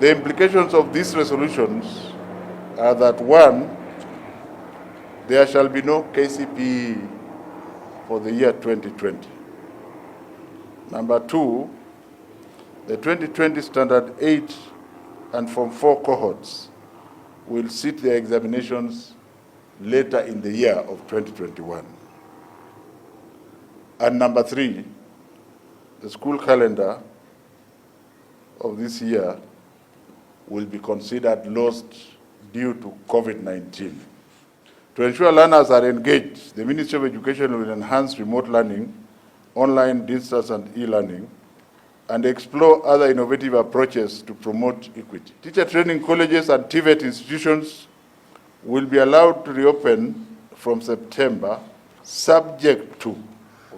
The implications of these resolutions are that, one, there shall be no KCPE for the year 2020. Number two, the 2020 Standard 8 and Form 4 cohorts will sit their examinations later in the year of 2021. And number three, the school calendar of this year will be considered lost due to COVID-19. To ensure learners are engaged, the Ministry of Education will enhance remote learning, online, distance, and e-learning, and explore other innovative approaches to promote equity. Teacher training colleges and TVET institutions will be allowed to reopen from September, subject to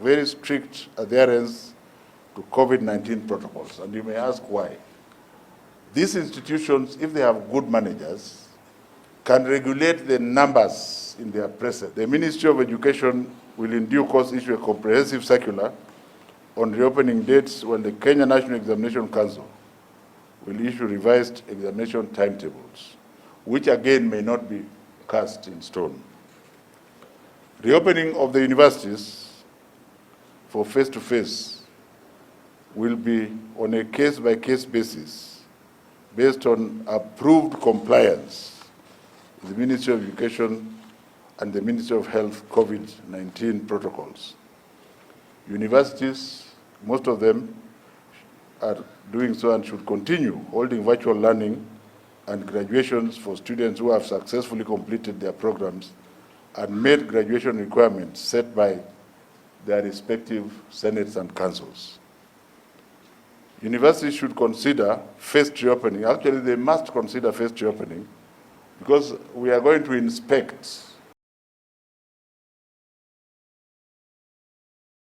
very strict adherence to COVID-19 protocols. And you may ask why. These institutions, if they have good managers, can regulate the numbers in their presence. The Ministry of Education will in due course issue a comprehensive circular on reopening dates, when the Kenya National Examination Council will issue revised examination timetables, which again may not be cast in stone. Reopening of the universities for face-to-face will be on a case-by-case basis, based on approved compliance with the Ministry of Education and the Ministry of Health COVID-19 protocols. Universities, most of them are doing so and should continue holding virtual learning and graduations for students who have successfully completed their programs and met graduation requirements set by their respective senates and councils. Universities should consider phased reopening. Actually, they must consider phased reopening, because we are going to inspect